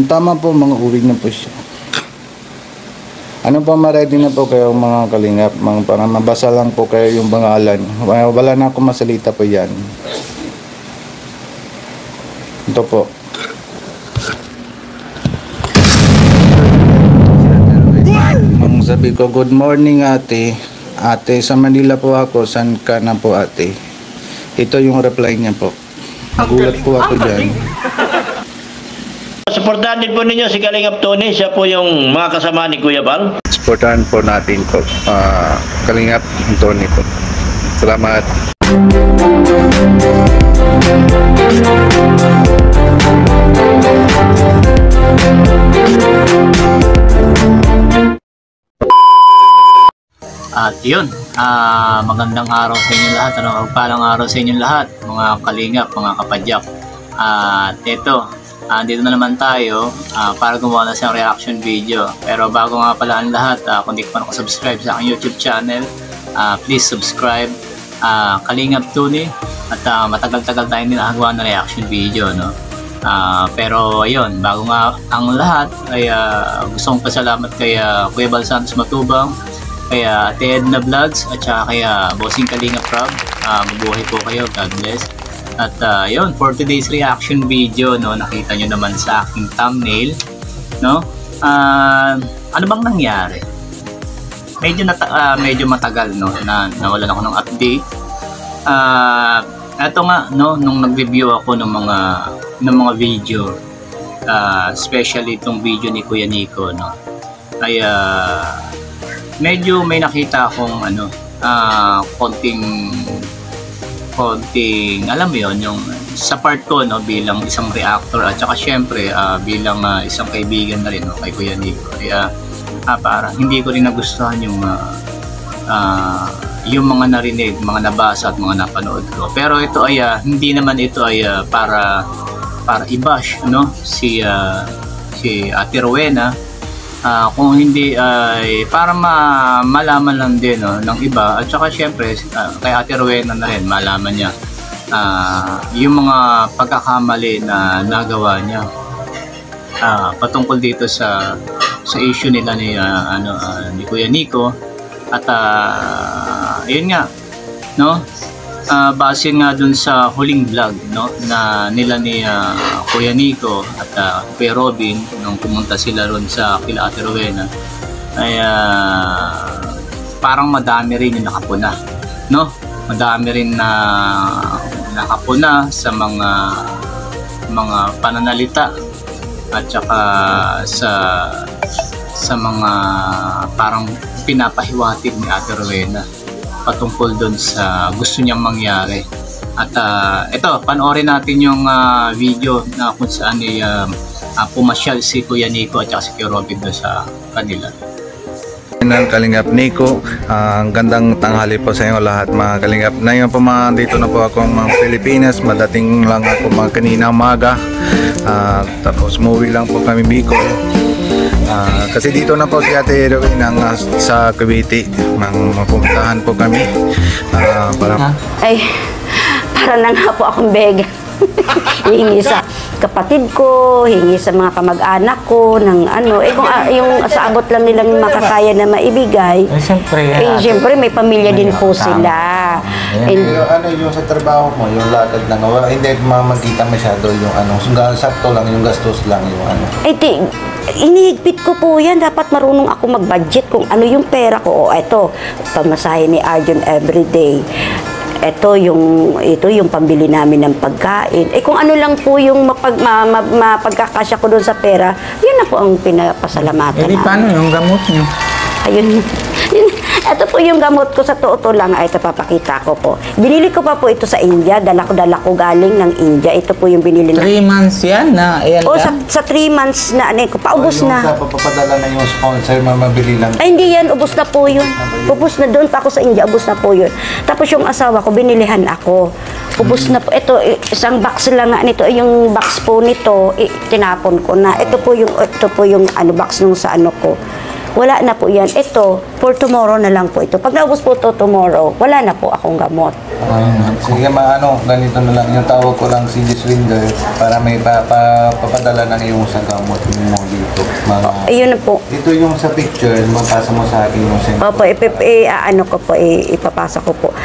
Tama po, mga uwing na po siya. Ano po, ma-ready na po kayo mga kalingap, para mabasa lang po kayo yung pangalan. Wala na akong masalita po yan. Ito po. Sabi ko, good morning ate. Ate, sa Manila po ako. Saan ka na po ate? Ito yung reply niya po. Nagulat po ako dyan. Suportahan din po ninyo si Kalingap Tony. Siya po yung mga kasama ni Kuya Bal. Suportahan po natin po Kalingap Tony po. Salamat. At yun, magandang araw sa inyo lahat. Magpalang araw sa inyo lahat, mga kalingap, mga kapadyak. At ito, dito na naman tayo para gumawa na sa reaction video. Pero bago nga pala ang lahat, kung di ka pa nakasubscribe sa aking YouTube channel, please subscribe, Kalingap Tony. At matagal-tagal tayo din nakagawa ng reaction video, no? Pero ayun, bago nga ang lahat ay gusto kong pasalamat kay Kuya Bal Santos Matubang, kay Ate Edna Vlogs, at saka kay Bossing Kalingap Rob. Mabuhay po kayo, God bless. At yun, for today's reaction video, no, nakita nyo naman sa aking thumbnail, no? Ano bang nangyari? Medyo matagal, no, na nawalan ako ng update. Eto nga, no, nung nag-review ako ng mga video, especially itong video ni Kuya Nico, no, ay medyo may nakita akong konting alam mo yun, yung sa part ko, no, bilang isang reactor at saka syempre bilang isang kaibigan na rin, no, kay Kuya Nico. Kaya parang hindi ko rin nagustuhan yung mga narinig, mga nabasa at mga napanood ko. Pero ito ay hindi naman ito ay para i-bash, no, si Ate Rowena. Kung hindi ay para malaman lang din, no, ng iba, at saka syempre kay Ate Rowena na rin malaman niya yung mga pagkakamali na nagawa niya patungkol dito sa issue nila ni Kuya Nico. At yun nga, no, base nga dun sa huling vlog, no, na nila ni Kuya Nico at Kuya Robin nung pumunta sila ron sa kila Ate Rowena, ay parang madami rin yung nakapuna, no, madami rin na nakapuna sa mga pananalita at saka sa mga parang pinapahiwatig ni Ate Rowena patungkol doon sa gusto niyang mangyari. At ito, panoorin natin yung video na kung saan pumasyal si Kuya Nico at saka si Kuya Robin doon sa kanila. Kalingap Nico, ang gandang tanghali po sa inyo lahat mga kalingap. Ngayon po dito na po ako mga Pilipinas, madating lang ako mga kanina umaga, tapos umuwi lang po kami Bicol. Kasi dito na po si Ate Rowena sa Cavite, mapupuntahan po kami para na nga po akong bega. Hingi sa kapatid ko, hingi sa mga kamag-anak ko ng kung yung sa abot lang nilang makakaya na maibigay, siyempre may pamilya din po sila. Pero yung sa trabaho mo, yung lakad na hindi mamagkita masyado yung sakto lang yung gastos lang yung inihigpit ko po yan. Dapat marunong ako mag-budget kung ano yung pera ko. Ito, pamasahe ni Arjun everyday. Ito yung pambili namin ng pagkain. Kung ano lang po yung mapagkakasya ko doon sa pera, yun na po ang pinapasalamatan namin. Paano yung gamot niyo? Ayun. Ito po yung gamot ko, sa totoo lang. Ito, papakita ko po. Binili ko pa po ito sa India. Dala ko galing ng India. Ito po yung binili na. 3 months yan na? Ayan sa 3 months na, paubos na. Papadala na yung sponsor, mabili lang. Ay, hindi yan. Ubos na po yun. Ubos na doon pa ako sa India. Ubos na po yun. Tapos yung asawa ko, binilihan ako. Ubos na po. Ito, isang box lang nga nito. Yung box po nito, tinapon ko na. Ito po yung box nung sa ko. Wala na po yan. Ito, for tomorrow na lang po ito. Pag naubos po ito tomorrow, wala na po akong gamot. Sige, ganito na lang. Yung tawag ko lang si Swinger para may papadala ng iyong sa gamot mo dito. Ayun na po. Dito yung sa picture, mapasa mo sa akin yung send. Opo, ipapasa ko po.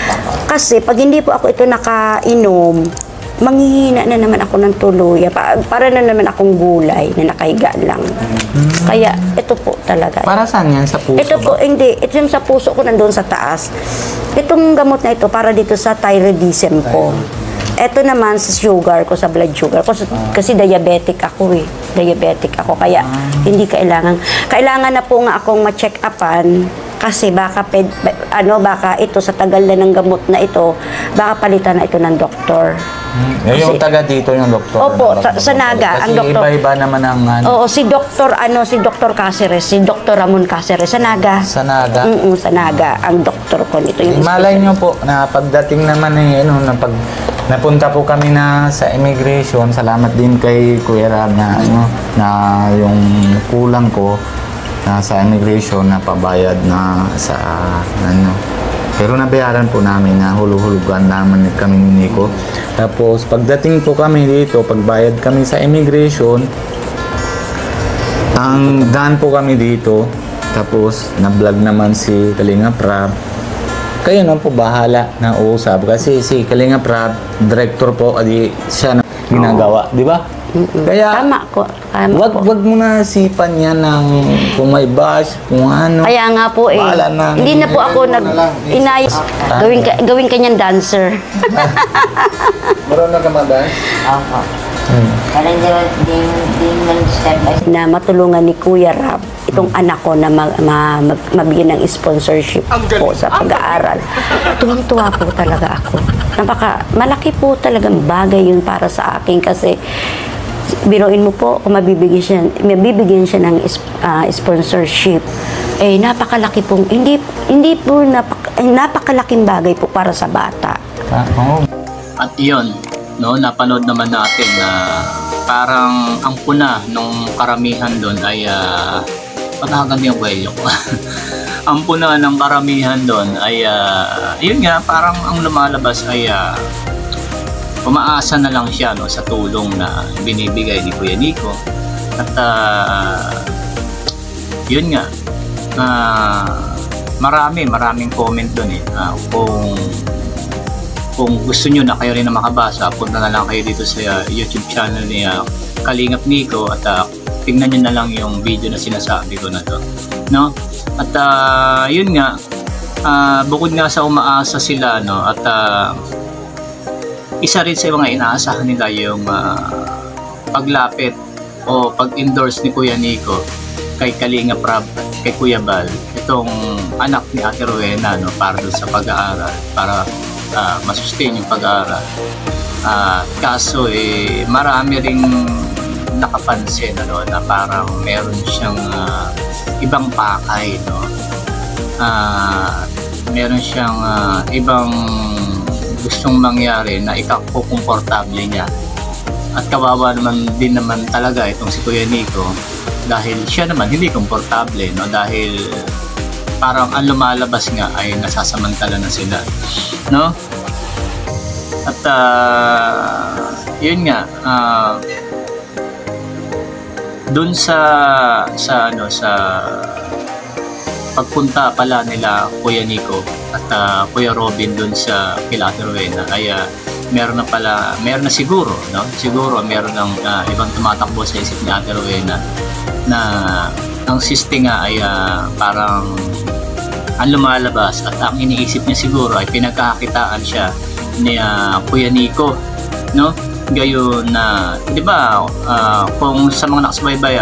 Kasi pag hindi po ako ito nakainom, manghihina na naman ako ng tuluyan. Para na naman akong gulay na nakahiga lang. Kaya ito po talaga. Para saan yan? Sa puso Ito po, ba? hindi. Ito yung sa puso ko nandun sa taas. Itong gamot na ito para dito sa thyroidism ko. Ito naman sa sugar ko, sa blood sugar ko. Kasi diabetic ako eh. Diabetic ako. Kaya hindi kailangan. Kailangan na po nga akong ma-check upan. Kasi baka ito sa tagal na ng gamot na ito, baka palitan na ito ng doktor. Yung taga dito yung doktor. Opo, sa Naga, ang Kasi doktor. iba-iba naman ang Oo, si Dr. Cáceres, si Dr. Ramon Cáceres sa Naga. sa Naga. Sa Naga, ang doktor ko nito yung Malay nyo po na pagdating naman napunta po kami na sa immigration. Salamat din kay Kuya Rab na na yung kulang ko na sa immigration na pabayad na sa pero nabayaran po namin na hulu-hulugan naman kami ni Nico. Tapos pagdating po kami dito, pagbayad kami sa immigration, ang daan po kami dito. Tapos na-vlog naman si Kalinga Prab. Kayo na po bahala na usap kasi si Kalinga Prab, director po, adi siya na ginagawa, di ba? Kaya Tama ko. wag mo na sipan yan ng kung may bash, kung ano. Kaya nga po eh. Bahala na. Hindi na po ako inayos. Gawin kanyang dancer. Marunong ka mag-dance? Parang di man step by step. Na matulungan ni Kuya Rab itong anak ko na mabigyan ng sponsorship po sa pag-aaral. Tuwang-tuwa po talaga ako. Malaki po talagang bagay yun para sa akin kasi biruin mo po kung mabibigyan siya ng sponsorship. Napakalaki pong, napakalaking bagay po para sa bata. At yun, napanood naman natin na parang ang puna nung karamihan doon ay patahagan yung kwelyo ko. Ang puna ng karamihan doon ay yun nga, parang ang lumalabas ay umaasa na lang siya sa tulong na binibigay ni Kuya Nico. At yun nga, maraming comment doon kung gusto nyo na kayo rin na makabasa, punta na lang kayo dito sa YouTube channel ni Kalingap Nico at tingnan nyo na lang yung video na sinasabi ko na to, no? At yun nga, bukod nga sa umaasa sila, at isa rin sa mga inaasahan nila yung paglapit o pag-endorse ni Kuya Nico kay Kalingap Rab, kay Kuya Bal, itong anak ni Ate Rowena, para doon sa pag-aaral, para masustain yung pag-aaral. Kaso marami ring nakapansin na parang meron siyang ibang pakay, meron siyang ibang gustong mangyari na ikakukomportable niya. At kawawa naman din naman talaga itong si Kuya Nico dahil siya naman hindi komportable, dahil parang ang lumalabas nga ay nasasamantala na sila, no? At yun nga, dun sa pagpunta pala nila Kuya Nico at Kuya Robin dun sa kila Ate Rowena ay meron na siguro meron ng ibang tumatakbo sa isip ni Ate Rowena na ang siste nga ay parang ang lumalabas at ang iniisip niya siguro ay pinagkakakitaan siya ni Kuya Nico, no? Gayon na, di ba, kung sa mga nakasubaybay,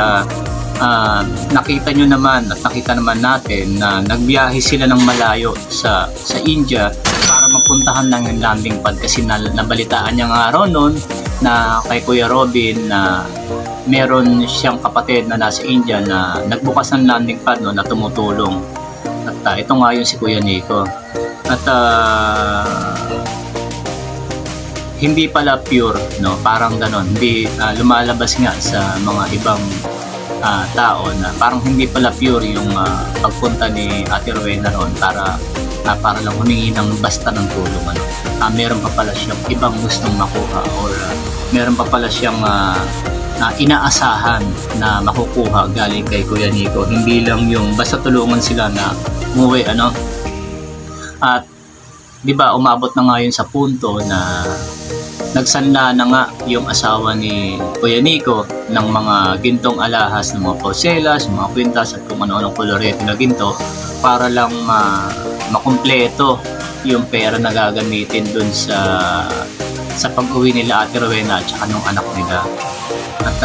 nakita nyo naman at nakita naman natin na nagbiyahe sila ng malayo sa India para magpuntahan ng landing pad kasi nabalitaan niya nga araw noon na kay Kuya Robin na meron siyang kapatid na nasa India na nagbukas ng landing pad na tumutulong. At ito nga yun si Kuya Nico. At hindi pala pure, parang ganon. Hindi lumalabas nga sa mga ibang tao na parang hindi pala pure yung pagpunta ni Ate Rowena roon para lang humingi ng basta ng tulong. Meron pa pala siyang ibang gustong makuha or meron pa pala siyang inaasahan na makukuha galing kay Kuya Nico. Hindi lang yung basta tulungan sila na umuwi, At di ba umabot na nga yun sa punto na nagsanla na nga yung asawa ni Kuya Nico ng mga gintong alahas, ng mga porcelas, mga kwintas at kung ano-anong kolorete na ginto para lang makumpleto yung pera na gagamitin dun sa pag-uwi nila Ate Rowena at saka nung anak nila. At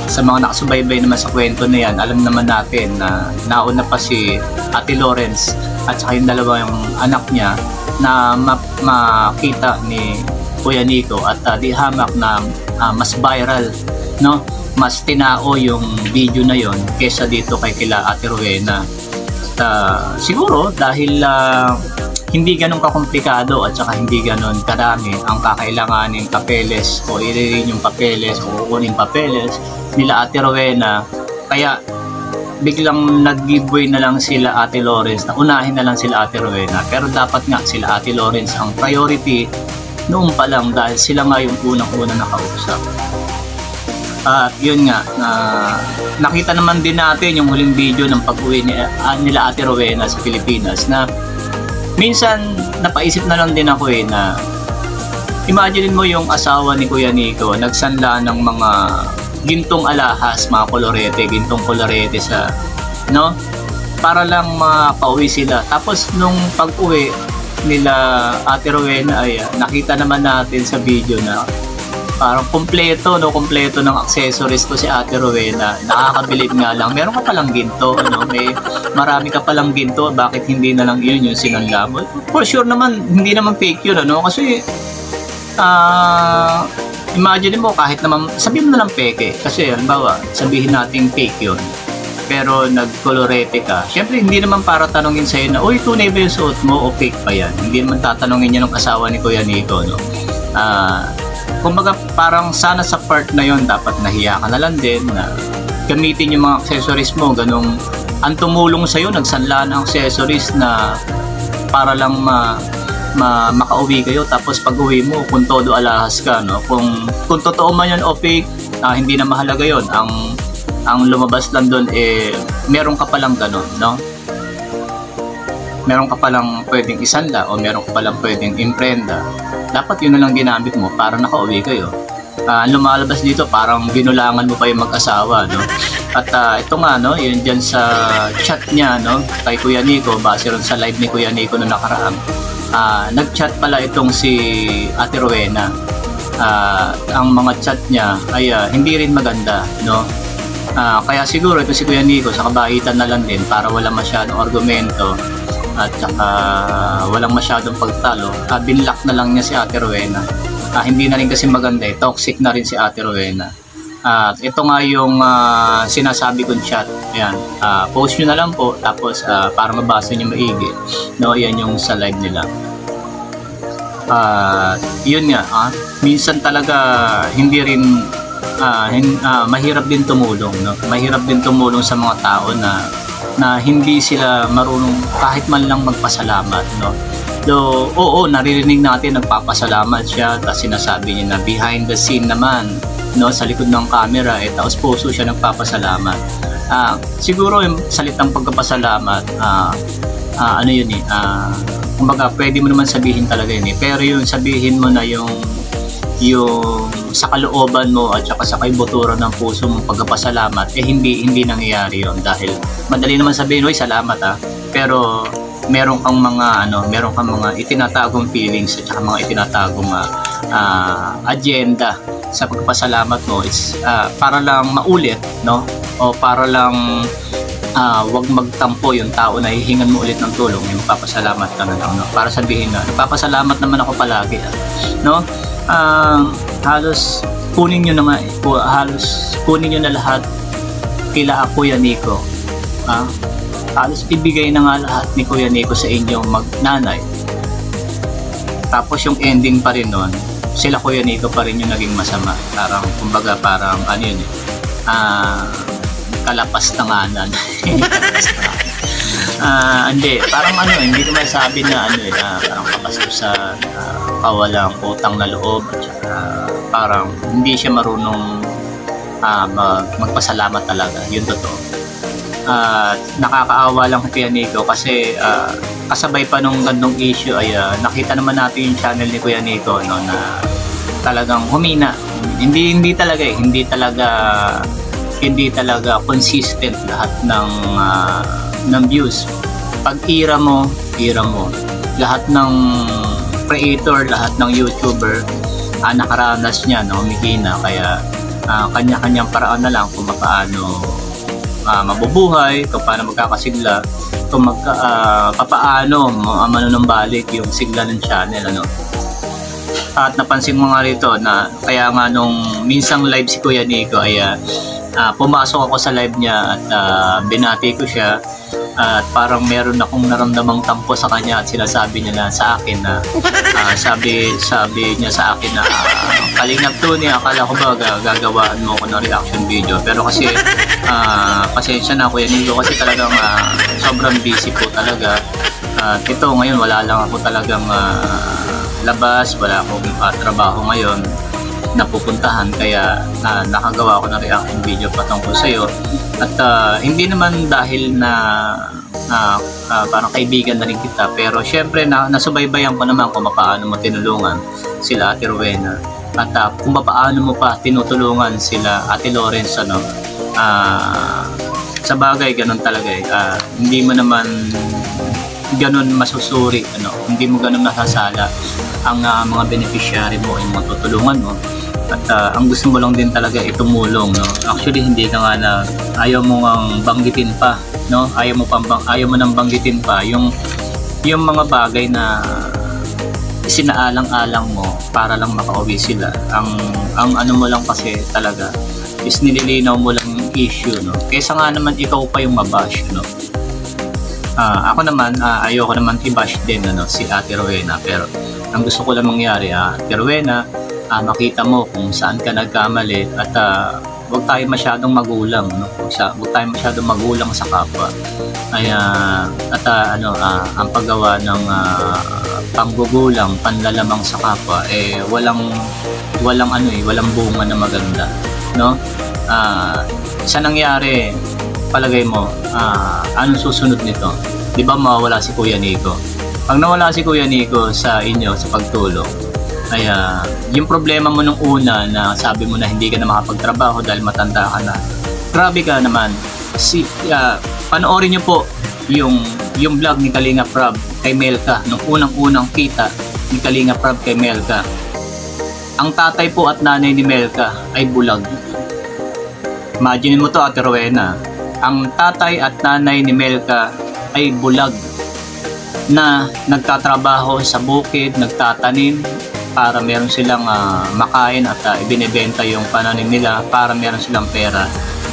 sa mga nakasubaybay naman sa kwento na yan, alam naman natin na nauna pa si Ate Lawrence at saka yung dalawa yung anak niya na makita ni Kuya Nico at di hamak na mas viral, mas tinao yung video na yon kesa dito kila Ate Rowena. Siguro dahil hindi ganun kakomplikado at saka hindi ganun karami ang kakailanganing papeles o i-renew yung papeles o kukunin papeles nila Ate Rowena, kaya biglang nag-giveaway na lang sila Ate Lawrence na unahin na lang sila Ate Rowena. Pero dapat nga sila Ate Lawrence ang priority noon pa lang dahil sila nga yung unang-una nakausap. At yun nga, nakita naman din natin yung huling video ng pag-uwi nila Ate Rowena sa Pilipinas na minsan napaisip na lang din ako na imagine mo yung asawa ni Kuya Nico nagsanla ng mga gintong alahas, mga kolorete, gintong kolorete para lang makauwi sila. Tapos nung pag-uwi nila Ate Rowena ay nakita naman natin sa video na parang kompleto ng accessories to si Ate Rowena. Nakakabilib nga lang. Meron ka palang ginto, may marami ka palang ginto. Bakit hindi na lang yun yung sinanla mo? For sure naman, hindi naman fake yun, kasi imagine mo kahit naman, sabihin mo na lang peke. Kasi halimbawa, sabihin natin fake yun. Pero nagkolorete ka. Siyempre, hindi naman para tanongin sa'yo na, uy, tunay ba yung suot mo o fake pa yan? Hindi naman tatanungin niya ng asawa ni Kuya Nico, kumbaga parang sana sa part na yon dapat nahiya ka na lang din na gamitin yung mga accessories mo, ganong ang tumulong sa'yo, nagsanla ng accessories na para lang makauwi kayo. Tapos pag uwi mo, kung todo alahas ka, kung totoo man yun o fake, hindi na mahalaga yon. Ang lumabas lang doon meron ka palang ganon, meron ka palang pwedeng isanla o meron ka palang pwedeng imprenda. Dapat yun na lang ginamit mo para nakauwi kayo. Ang lumalabas dito parang binulangan mo pa yung mag-asawa, At ito nga, yun dyan sa chat niya, kay Kuya Nico, base ron sa live ni Kuya Nico na nakaraan. Nag-chat pala itong si Ate Rowena. Ang mga chat niya ay hindi rin maganda, kaya siguro ito si Kuya Nico sa kabaitan na lang din para wala masyadong argumento at saka walang masyadong pagtalo, binlock na lang niya si Ate Rowena. Hindi na rin kasi maganda, toxic na rin si Ate Rowena. At ito nga yung sinasabi kong chat. Ayan, post nyo na lang po tapos para mabasa nyo maigi, yan yung sa live nila. Yun nga, minsan talaga hindi rin mahirap din tumulong, mahirap din tumulong sa mga tao na hindi sila marunong kahit man lang magpasalamat, So, oo, naririnig natin nagpapasalamat siya, tapos sinasabi niya na behind the scene naman, sa likod ng camera, tapos puso siya nagpapasalamat. Siguro yung salitang pagpapasalamat, kumbaga pwede mo naman sabihin talaga yun, pero yung sabihin mo na yung sa kalooban mo at saka sa kaibuturan ng puso mong pagpapasalamat, hindi nangyayari yun dahil madali naman sabihin, oy, salamat pero meron kang mga itinatagong feelings at saka mga itinatagong agenda sa pagpapasalamat mo. Is para lang maulit, o para lang wag magtampo yung tao na hihingan mo ulit ng tulong, yung magpapasalamat ka na lang, para sabihin na nagpapasalamat naman ako palagi, halos kunin nyo na lahat kila Kuya Nico, halos ibigay na nga lahat ni Kuya Nico sa inyong magnanay. Tapos yung ending pa rin nun, sila Kuya Nico pa rin yung naging masama. Parang kumbaga parang kalapas tanganan. Hindi, parang hindi ko masabi na parang kapastusan, kawalang utang na loob, at saka parang hindi siya marunong magpasalamat talaga, yun totoo. Nakakaawa lang kay Kuya Nico kasi kasabay pa nung gandong issue ay nakita naman natin yung channel ni Kuya Nico, no, na talagang humina. Hindi talaga consistent lahat ng views. Pag ira mo, lahat ng creator, lahat ng YouTuber nakaranas niya, no, humihina. Kaya kanya-kanyang paraan na lang kung paano mabubuhay, kung paano magkakasigla, kung papaano manunumbalik yung sigla ng channel, ano. At napansin mo nga rito na kaya nga nung minsang live si Kuya Nico ay pumasok ako sa live niya at binati ko siya at parang meron akong naramdamang tampo sa kanya at sinasabi niya na sa akin na sabi niya sa akin na Kalingap Tony, akala ko ba gagawaan mo ko ng reaction video, pero kasi pasensya na Kuya Nico kasi talagang sobrang busy po talaga. Ito ngayon wala lang ako talagang labas, wala akong trabaho ngayon napupuntahan, kaya nakagawa ko ng reaction video patungkol sa iyo. At hindi naman dahil na parang kaibigan na rin kita, pero syempre nasubaybayan ko naman kung paano mo tinulungan sila Ate Rowena at kung paano mo pa tinutulungan sila Ate Lawrence, ano. Sa bagay ganun talaga hindi mo naman ganun masusuri, ano, hindi mo ganun nasasala ang mga beneficiary mo, yung mga tutulungan mo, at ang gusto mo lang din talaga itumulong, no. Actually hindi ka nga ayaw mo ngang banggitin pa, no, ayaw mo nang banggitin pa yung mga bagay na sinaalang-alang mo para lang makauwi sila. Ang ano mo lang kasi talaga is nililinaw mo lang yung issue, no, kaysa nga naman ikaw pa yung mabash, no. Ako naman ayoko naman i-bash din, ano, si Ate Rowena, pero ang gusto ko lang mangyari, Ate Rowena, makita mo kung saan ka nagkamali at huwag tayo masyadong magulang, no? Huwag tayo masyadong magulang sa kapwa. Ang paggawa ng panggugulang, panlalamang sa kapwa walang bunga na maganda, no? Sa nangyari, palagay mo, anong susunod nito? Di ba mawawala si Kuya Nico? Pag nawala si Kuya Nico sa inyo sa pagtulong, ay yung problema mo nung una na sabi mo na hindi ka na makapagtrabaho dahil matanda ka na, grabe ka naman. Panoorin niyo po yung vlog ni Kalingap Rob kay Melka, nung unang kita ni Kalingap Rob kay Melka. Ang tatay po at nanay ni Melka ay bulag. Imagine mo to, Ate Rowena, ang tatay at nanay ni Melka ay bulag na nagtatrabaho sa bukid, nagtatanim para meron silang makain at ibinebenta yung pananim nila para meron silang pera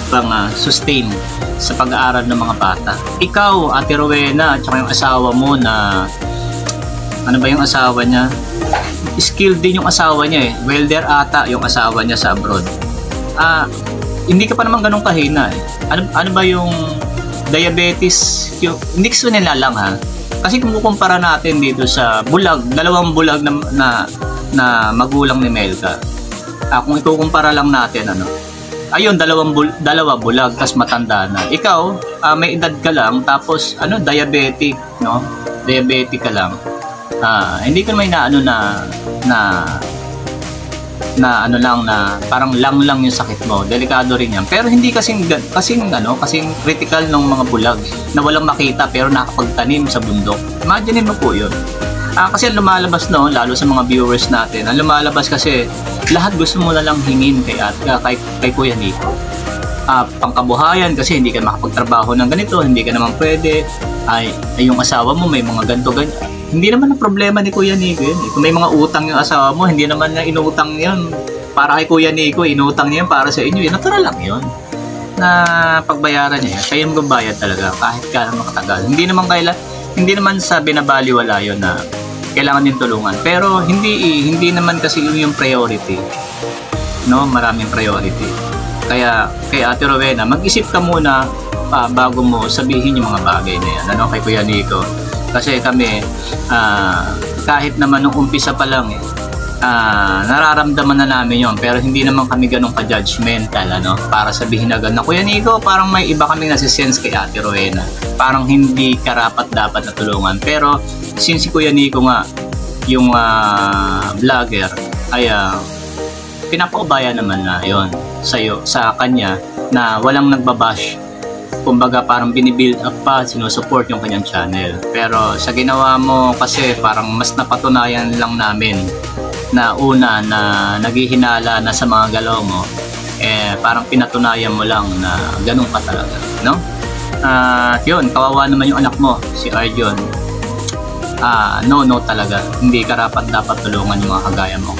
pang sustain sa pag-aaral ng mga bata. Ikaw, Ate Rowena, at saka yung asawa mo na ano ba yung asawa niya? Skilled din yung asawa niya, welder ata yung asawa niya sa abroad. Hindi ka pa naman ganun kahina . Ano ba yung diabetes? Hindi ko nila lang kasi kung kukumpara natin dito sa dalawang bulag na magulang ni Melka, kung ikukumpara lang natin, ayun, dalawa bulag tas matanda na. Ikaw, may edad ka lang tapos diabetic, no? Diabetic ka lang. Hindi ka may na parang lang yung sakit mo. Delikado rin yan. Pero hindi kasing critical ng mga bulag na walang makita pero nakapagtanim sa bundok. Imagine mo po yun. Kasi ang lumalabas, no, lalo sa mga viewers natin, ang lumalabas kasi lahat gusto mo na lang hingin kay Kuya Nico. Pangkabuhayan kasi hindi ka makapagtrabaho ng ganito, hindi ka naman pwede. Ay yung asawa mo may mga ganito. Hindi naman ang problema ni Kuya Nico yun. Kung may mga utang yung asawa mo, hindi naman niya inutang yun para kay Kuya Nico, inutang niya yun para sa inyo. Natural lang yun na pagbayaran niya. Kaya magbabayad talaga kahit kailan makatagal. Hindi naman sa binabaliwala yun na kailangan din tulungan. Pero hindi naman kasi yung priority. No, maraming priority. Kaya kay Ate Rowena, mag-isip ka muna bago mo sabihin yung mga bagay na yan, ano, kay Kuya Nico. Kasi kami, kahit naman nung umpisa pa lang nararamdaman na namin yon, pero hindi naman kami ganun ka-judgmental, ano, para sabihin agad na, Kuya Nico, parang may iba kami nasisense kay Ate Rowena, parang hindi karapat dapat na tulungan. Pero since si Kuya Nico nga yung vlogger, ay pinapaubaya naman na yon sa kanya, na walang nagbabash, kumbaga parang binibuild up pa, sinusupport yung kanyang channel. Pero sa ginawa mo kasi, parang mas napatunayan lang namin na una na naghihinala na sa mga galaw mo, parang pinatunayan mo lang na ganun ka talaga, no? At yun, kawawa naman yung anak mo, si Arjun. No talaga, hindi karapat dapat tulungan yung mga kagaya mo.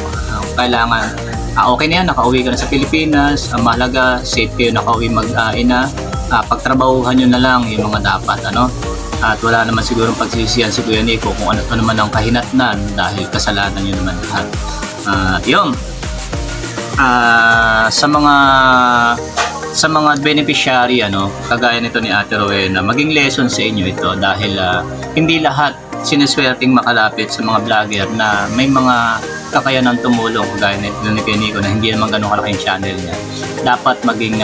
Kailangan, okay na yan, nakauwi ka na sa Pilipinas, ang mahalaga, safe kayo nakauwi mag-ina, pagtrabahuhan nyo na lang yung mga dapat, ano? At wala naman sigurong pagsisiyan si Kuya Nico kung ano naman ang kahinatnan, dahil kasalanan nyo naman lahat. At yun, sa mga beneficiary, ano, kagaya nito ni Ate Rowena, maging lesson sa inyo ito, dahil hindi lahat sineswerteng makalapit sa mga vlogger na may mga kakayanan tumulong, kagaya nito ni Kuya Nico na hindi naman ganun kalaki yung channel niya. Dapat maging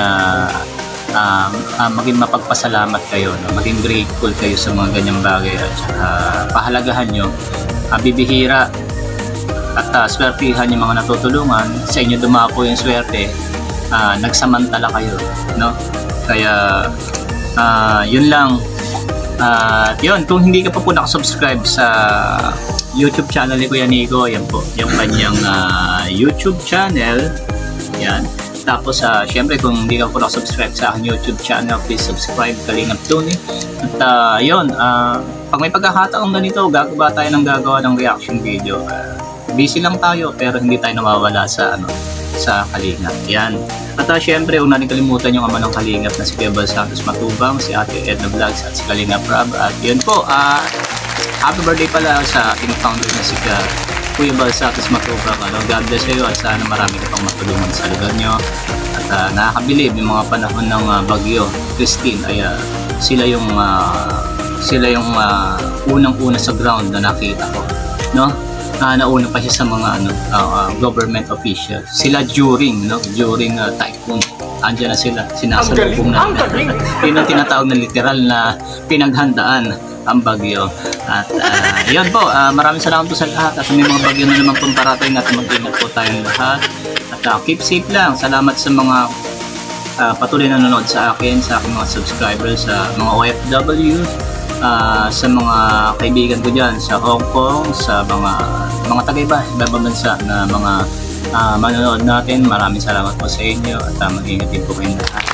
mapagpasalamat kayo, no? Maging grateful kayo sa mga ganyang bagay, at pahalagahan nyo, bibihira at swertihan yung mga natutulungan. Sa inyo dumapo yung swerte, nagsamantala kayo, no? Kaya yun lang. Yun, kung hindi ka pa po nakasubscribe sa YouTube channel ni Kuya Nico, yan po yung kanyang YouTube channel, yan. Tapos syempre, kung hindi ka po nakasubscribe sa aking YouTube channel, please subscribe, Kalingap Tony. At yun, pag may pagkakataong ganito, gagawa tayo ng reaction video. Busy lang tayo, pero hindi tayo nawawala sa Kalingap. Yan. At syempre, huwag natin kalimutan yung ama ng Kalingap na si Kuya Bal Santos Matubang, si Ate Edna Vlogs, at si Kalingap Rob. At yun po, happy birthday pala sa ating founder na si Kuya Bal Santos Matubang. God bless kayo, at sana marami ka pang matulungan sa lugar nyo. At nakakabilib yung mga panahon ng bagyo Christine, ay sila yung unang-una sa ground na nakita ko, no? Nauna pa siya sa mga government officials. Sila during typhoon, andyan na sila, sinasalubong na. Yun ang tinatawag na literal na pinaghandaan ang bagyo. At yun po, maraming salamat po sa lahat. At may mga bagyo na naman pong parating, at mag-ingat po tayong lahat. At keep safe lang. Salamat sa mga patuloy na nanonood sa akin, sa aking mga subscribers, sa mga OFW, sa mga kaibigan ko dyan sa Hong Kong, sa mga taga-ibang bansa na mga manonood natin. Maraming salamat po sa inyo, at mag-ingat din po kayo lahat.